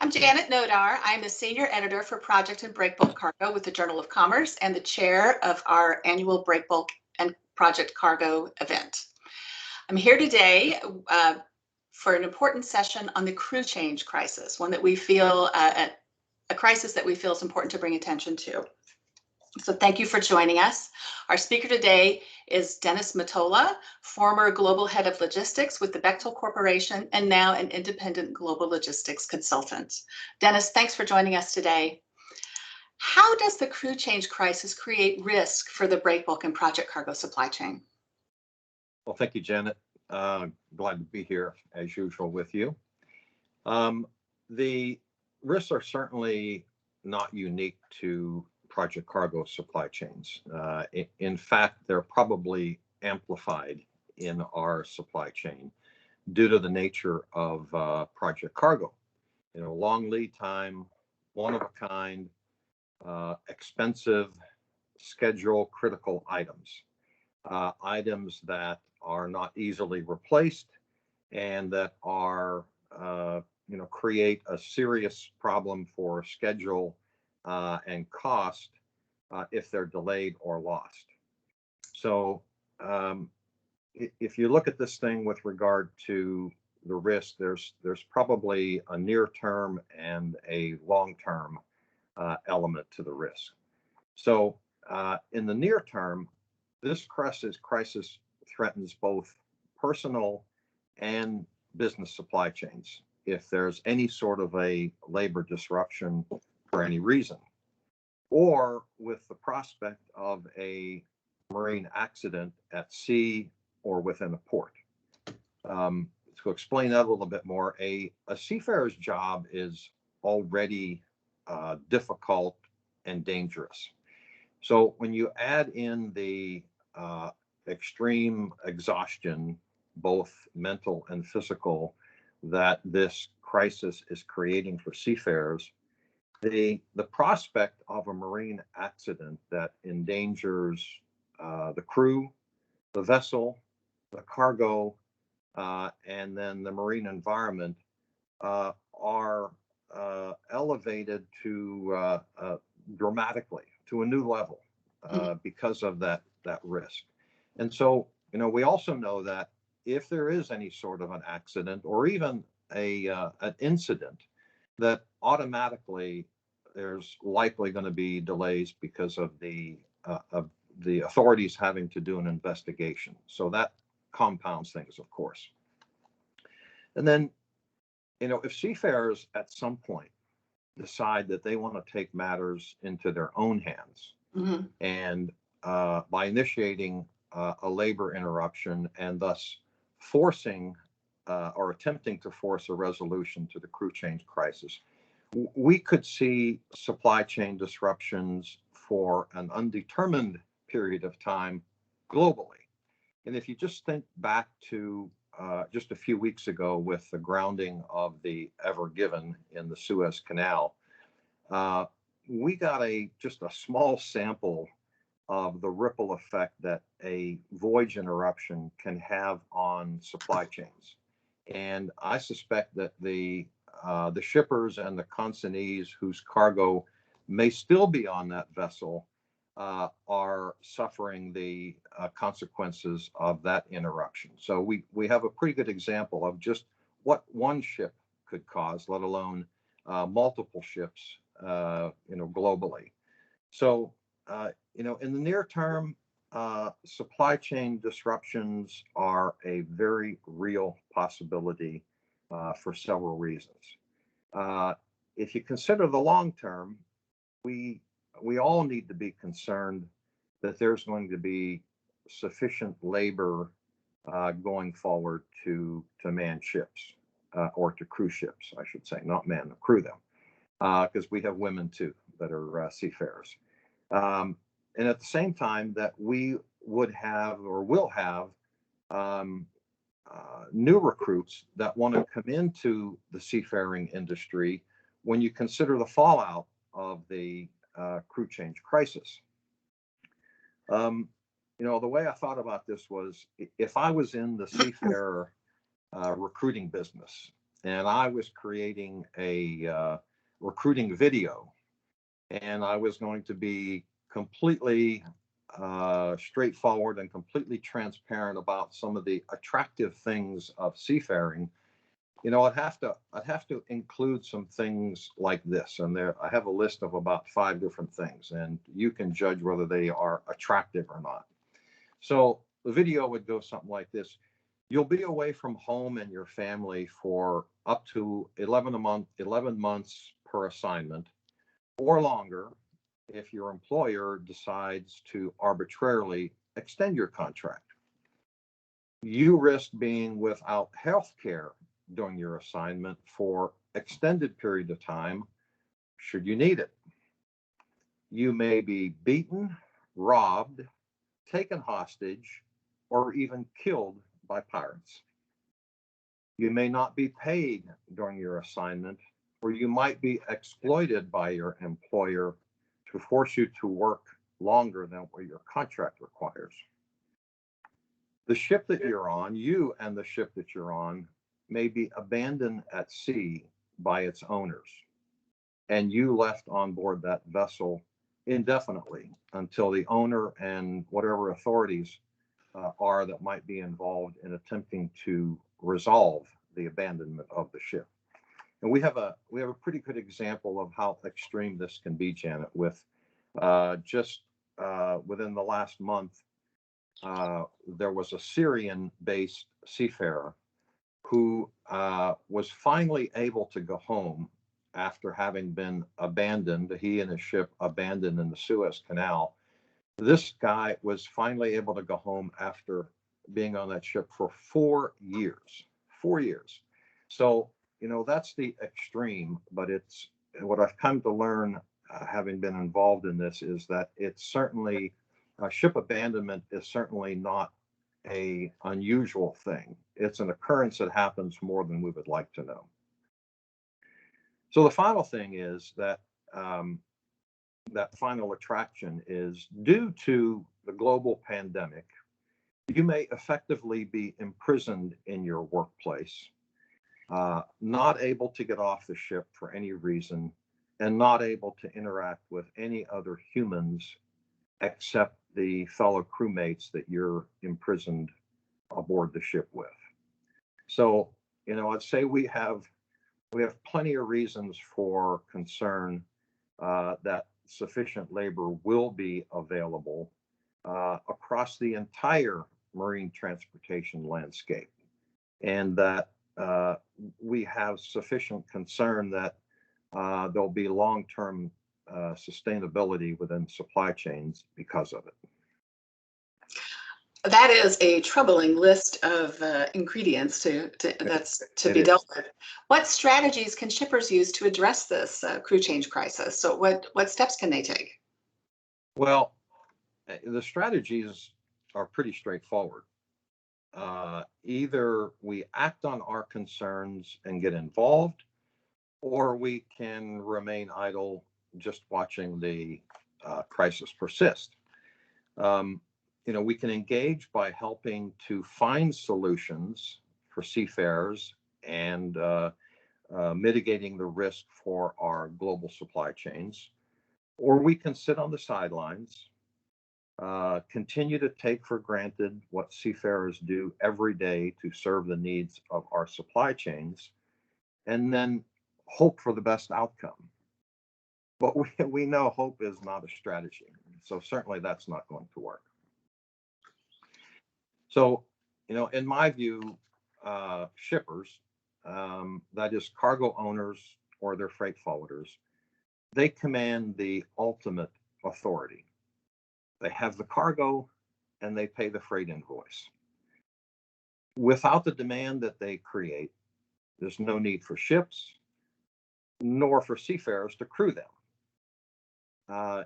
I'm Janet Nodar. I'm the senior editor for Project and Breakbulk Cargo with the Journal of Commerce and the chair of our annual Breakbulk and Project Cargo event. I'm here today for an important session on the crew change crisis, one that we feel, a crisis that we feel is important to bring attention to. So thank you for joining us. Our speaker today is Dennis Mottola, former global head of logistics with the Bechtel Corporation and now an independent global logistics consultant. Dennis, thanks for joining us today. How does the crew change crisis create risk for the Breakbulk and Project Cargo supply chain? Well, thank you, Janet. Glad to be here as usual with you. The risks are certainly not unique to Project Cargo supply chains. In fact, they're probably amplified in our supply chain due to the nature of Project Cargo. You know, long lead time, one of a kind, expensive, schedule critical items, items that are not easily replaced and that are, create a serious problem for schedule and cost if they're delayed or lost. So if you look at this thing with regard to the risk, there's probably a near-term and a long-term element to the risk. So in the near term, this crisis threatens both personal and business supply chains if there's any sort of a labor disruption for any reason, or with the prospect of a marine accident at sea or within a port. To explain that a little bit more, a seafarer's job is already difficult and dangerous. So when you add in the extreme exhaustion, both mental and physical, that this crisis is creating for seafarers, the prospect of a marine accident that endangers the crew, the vessel, the cargo, and then the marine environment are elevated to dramatically to a new level because of that risk. And so, we also know that if there is any sort of an accident or even an incident, that automatically there's likely going to be delays because of the authorities having to do an investigation. So that compounds things, of course. And then, if seafarers at some point decide that they want to take matters into their own hands, mm-hmm. and by initiating a labor interruption and thus forcing or attempting to force a resolution to the crew change crisis, we could see supply chain disruptions for an undetermined period of time globally. And if you just think back to just a few weeks ago with the grounding of the Ever Given in the Suez Canal, we got just a small sample of the ripple effect that a voyage interruption can have on supply chains. And I suspect that the shippers and the consignees whose cargo may still be on that vessel are suffering the consequences of that interruption. So we have a pretty good example of just what one ship could cause, let alone multiple ships, globally. So, in the near term, supply chain disruptions are a very real possibility for several reasons. If you consider the long term, we all need to be concerned that there's going to be sufficient labor going forward to man ships or to crew ships, I should say, not man, crew them, because we have women too that are seafarers. And at the same time that we would have or will have new recruits that want to come into the seafaring industry when you consider the fallout of the crew change crisis. The way I thought about this was, if I was in the seafarer recruiting business, and I was creating a recruiting video, and I was going to be completely straightforward and completely transparent about some of the attractive things of seafaring. I'd have to include some things like this, and there I have a list of about 5 different things, and you can judge whether they are attractive or not. So the video would go something like this. You'll be away from home and your family for up to 11 months per assignment, or longer if your employer decides to arbitrarily extend your contract. You risk being without health care during your assignment for extended period of time should you need it. You may be beaten, robbed, taken hostage, or even killed by pirates. You may not be paid during your assignment, or you might be exploited by your employer to force you to work longer than what your contract requires. The ship that you're on, you and the ship that you're on, may be abandoned at sea by its owners, and you left on board that vessel indefinitely until the owner and whatever authorities are that might be involved in attempting to resolve the abandonment of the ship. And we have a pretty good example of how extreme this can be, Janet, with just within the last month, there was a Syrian-based seafarer who was finally able to go home after having been abandoned, he and his ship abandoned in the Suez Canal. This guy was finally able to go home after being on that ship for 4 years. 4 years. So, that's the extreme, but it's what I've come to learn, having been involved in this, is that it's certainly ship abandonment is certainly not a unusual thing. It's an occurrence that happens more than we would like to know. So the final thing is that that final attraction is due to the global pandemic. You may effectively be imprisoned in your workplace, not able to get off the ship for any reason, and not able to interact with any other humans except the fellow crewmates that you're imprisoned aboard the ship with. So, I'd say we have plenty of reasons for concern that sufficient labor will be available across the entire marine transportation landscape, and that we have sufficient concern that there'll be long-term sustainability within supply chains because of it. That is a troubling list of ingredients that's to be dealt with. What strategies can shippers use to address this crew change crisis? So what steps can they take? Well, the strategies are pretty straightforward. Either we act on our concerns and get involved, or we can remain idle just watching the crisis persist. We can engage by helping to find solutions for seafarers and mitigating the risk for our global supply chains, or we can sit on the sidelines, continue to take for granted what seafarers do every day to serve the needs of our supply chains, and then hope for the best outcome. But we know hope is not a strategy, so certainly that's not going to work. So, in my view, shippers, that is cargo owners or their freight forwarders, they command the ultimate authority. They have the cargo and they pay the freight invoice. Without the demand that they create, there's no need for ships, nor for seafarers to crew them.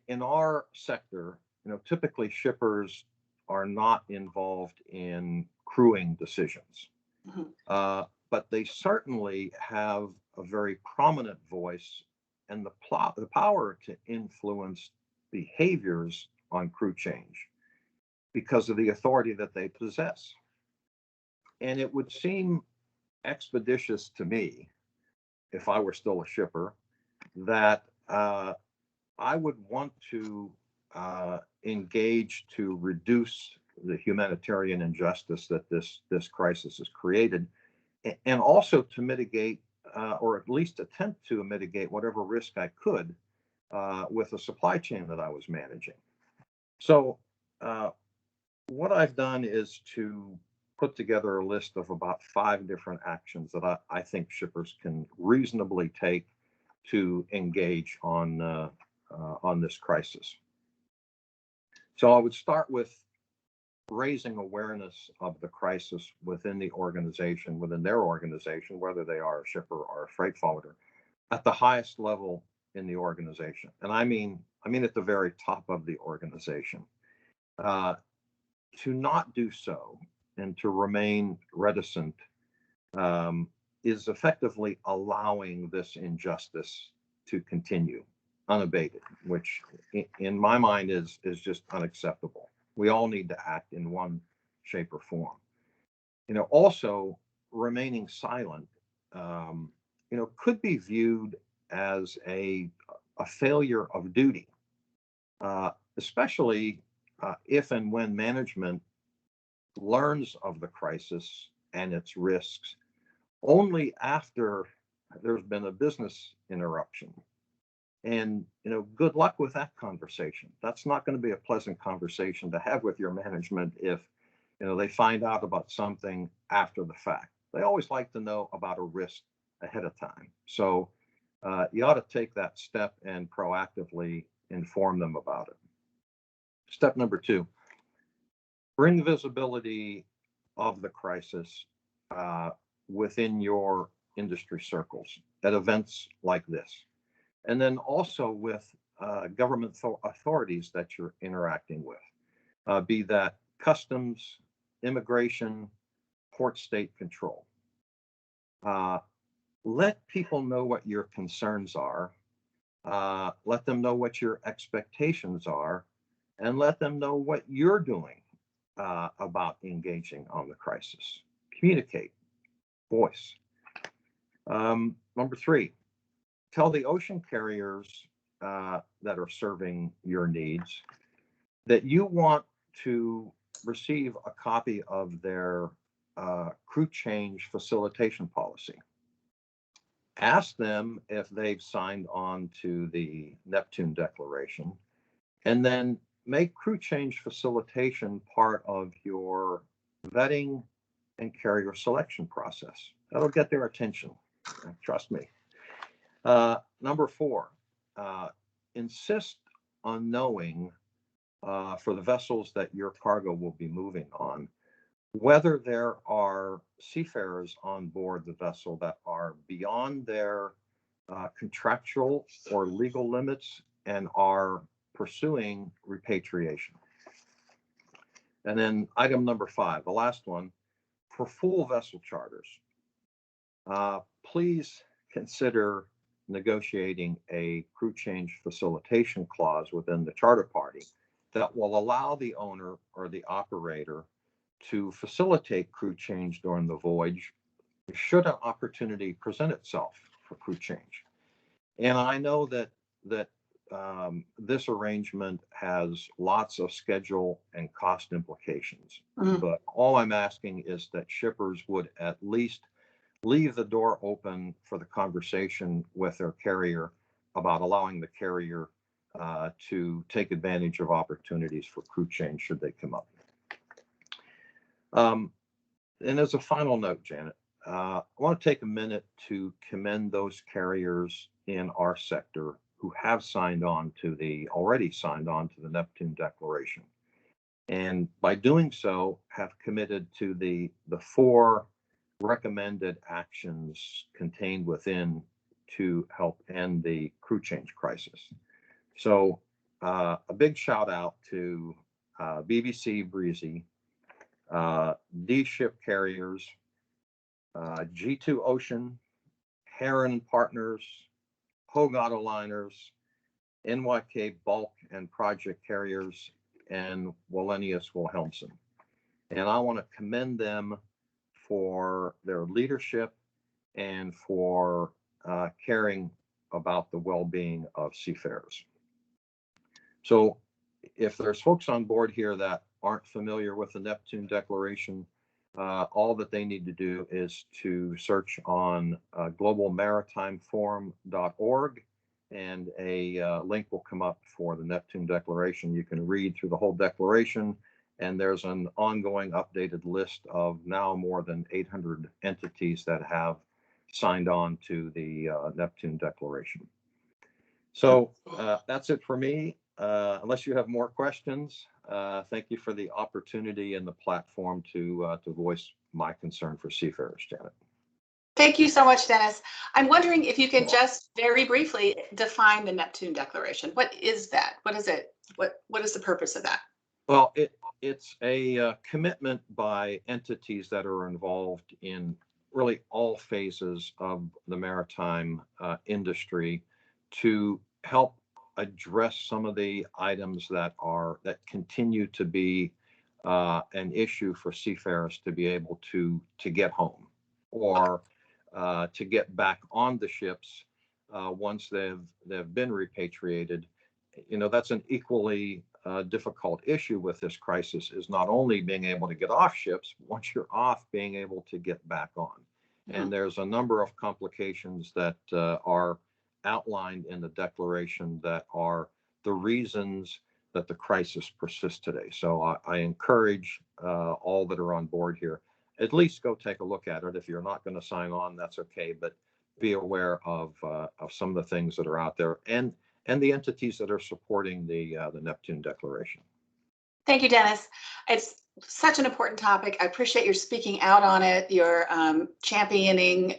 In our sector, typically shippers are not involved in crewing decisions, but they certainly have a very prominent voice and the power to influence behaviors on crew change because of the authority that they possess. And it would seem expeditious to me, if I were still a shipper, that I would want to engage to reduce the humanitarian injustice that this crisis has created, and also to mitigate, or at least attempt to mitigate whatever risk I could with the supply chain that I was managing. So what I've done is to put together a list of about 5 different actions that I think shippers can reasonably take to engage on this crisis. So I would start with raising awareness of the crisis within the organization, within their organization, whether they are a shipper or a freight forwarder, at the highest level in the organization. And I mean at the very top of the organization. To not do so and to remain reticent is effectively allowing this injustice to continue unabated, which in my mind is just unacceptable. We all need to act in one shape or form. Also remaining silent, could be viewed as a failure of duty, especially if and when management learns of the crisis and its risks only after there's been a business interruption. And, good luck with that conversation. That's not going to be a pleasant conversation to have with your management if, they find out about something after the fact. They always like to know about a risk ahead of time. So you ought to take that step and proactively inform them about it. Step number 2, bring visibility of the crisis within your industry circles at events like this. And then also with government authorities that you're interacting with, be that customs, immigration, port state control. Let people know what your concerns are. Let them know what your expectations are, and let them know what you're doing about engaging on the crisis. Communicate, voice. Number 3, tell the ocean carriers that are serving your needs that you want to receive a copy of their crew change facilitation policy. Ask them if they've signed on to the Neptune Declaration, and then make crew change facilitation part of your vetting and carrier selection process. That'll get their attention, trust me. Number 4, insist on knowing for the vessels that your cargo will be moving on, whether there are seafarers on board the vessel that are beyond their contractual or legal limits and are pursuing repatriation. And then item number 5, the last one, for full vessel charters, please consider negotiating a crew change facilitation clause within the charter party that will allow the owner or the operator to facilitate crew change during the voyage should an opportunity present itself for crew change. And I know that this arrangement has lots of schedule and cost implications, but all I'm asking is that shippers would at least leave the door open for the conversation with their carrier about allowing the carrier to take advantage of opportunities for crew change should they come up. And as a final note, Janet, I want to take a minute to commend those carriers in our sector who have already signed on to the Neptune Declaration. And by doing so, have committed to the 4 recommended actions contained within to help end the crew change crisis. So a big shout out to BBC Breezy, D Ship Carriers, G2 Ocean, Heron Partners, Hogue Autoliners, NYK Bulk and Project Carriers, and Wallenius Wilhelmsen. And I want to commend them for their leadership and for caring about the well-being of seafarers. So if there's folks on board here that aren't familiar with the Neptune Declaration, all that they need to do is to search on globalmaritimeforum.org, and a link will come up for the Neptune Declaration. You can read through the whole declaration, and there's an ongoing updated list of now more than 800 entities that have signed on to the Neptune Declaration. So that's it for me. Unless you have more questions, thank you for the opportunity and the platform to voice my concern for seafarers, Janet. Thank you so much, Dennis. I'm wondering if you can just very briefly define the Neptune Declaration. What is that? What is it? What is the purpose of that? Well, it's a commitment by entities that are involved in really all phases of the maritime industry to help address some of the items that continue to be an issue for seafarers to be able to get home, or to get back on the ships once they've been repatriated. You know, that's an equally difficult issue with this crisis, is not only being able to get off ships, once you're off, being able to get back on. Mm-hmm. And there's a number of complications that are outlined in the declaration that are the reasons that the crisis persists today. So I encourage all that are on board here, at least go take a look at it. If you're not going to sign on, that's okay, but be aware of some of the things that are out there, and the entities that are supporting the Neptune Declaration. Thank you, Dennis. It's such an important topic. I appreciate your speaking out on it, your championing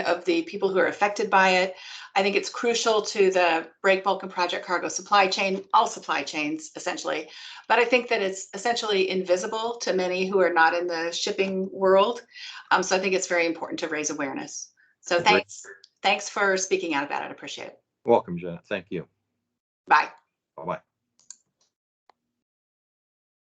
of the people who are affected by it. I think it's crucial to the Breakbulk and Project Cargo supply chain, all supply chains essentially. But I think that it's essentially invisible to many who are not in the shipping world. So I think it's very important to raise awareness. So thanks for speaking out about it. I appreciate it. Welcome, Janet. Thank you. Bye. Bye-bye.